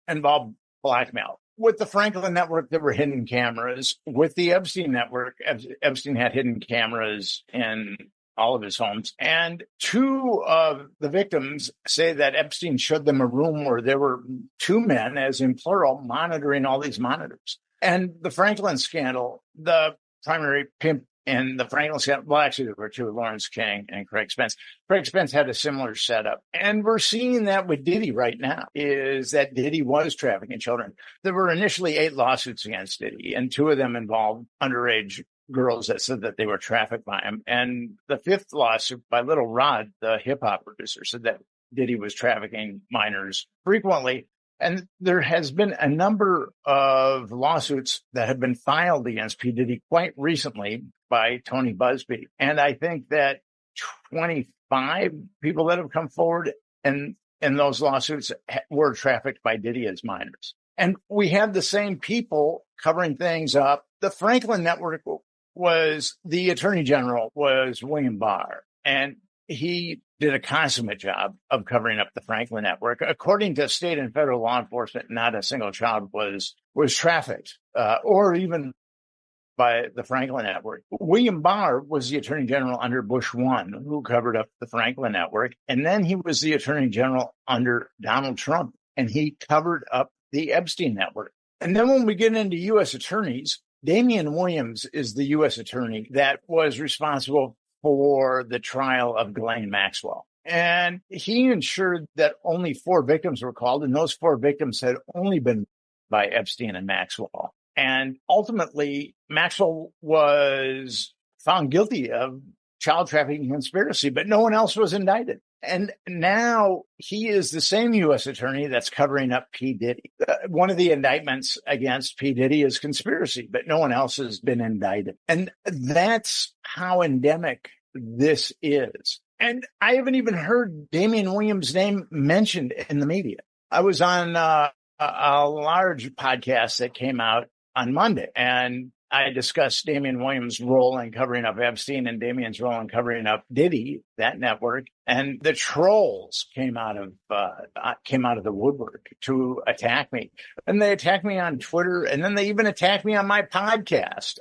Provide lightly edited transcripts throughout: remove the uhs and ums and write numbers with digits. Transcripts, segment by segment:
involved blackmail. With the Franklin network, there were hidden cameras. With the Epstein network, Epstein had hidden cameras in all of his homes. And two of the victims say that Epstein showed them a room where there were two men, as in plural, monitoring all these monitors. And the Franklin scandal, the primary pimp in the Franklin scandal, well, actually, there were two, Lawrence King and Craig Spence. Craig Spence had a similar setup. And we're seeing that with Diddy right now, is that Diddy was trafficking children. There were initially 8 lawsuits against Diddy, and 2 of them involved underage girls that said that they were trafficked by him. And the 5th lawsuit by Little Rod, the hip hop producer, said that Diddy was trafficking minors frequently. And there has been a number of lawsuits that have been filed against P. Diddy quite recently by Tony Busby. And I think that 25 people that have come forward in those lawsuits were trafficked by Diddy as minors. And we have the same people covering things up. The Franklin network was, the attorney general was William Barr, and he did a consummate job of covering up the Franklin network. According to state and federal law enforcement, not a single child was trafficked, or even by the Franklin network. William Barr was the attorney general under Bush 1, who covered up the Franklin network. And then he was the attorney general under Donald Trump, and he covered up the Epstein network. And then when we get into U.S. attorneys, Damian Williams is the U.S. attorney that was responsible for the trial of Ghislaine Maxwell. And he ensured that only 4 victims were called, and those 4 victims had only been by Epstein and Maxwell. And ultimately, Maxwell was found guilty of child trafficking conspiracy, but no one else was indicted. And now he is the same U.S. attorney that's covering up P. Diddy. One of the indictments against P. Diddy is conspiracy, but no one else has been indicted. And that's how endemic this is. And I haven't even heard Damian Williams' name mentioned in the media. I was on a large podcast that came out on Monday, and I discussed Damian Williams' role in covering up Epstein and Damian's role in covering up Diddy, that network. And the trolls came out of the woodwork to attack me. And they attacked me on Twitter, and then they even attacked me on my podcast.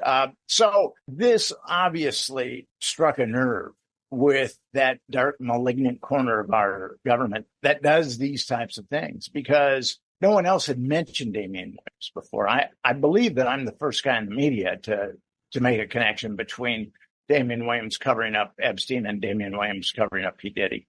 So this obviously struck a nerve with that dark, malignant corner of our government that does these types of things, because no one else had mentioned Damian Williams before. I believe that I'm the first guy in the media to make a connection between Damian Williams covering up Epstein and Damian Williams covering up P. Diddy.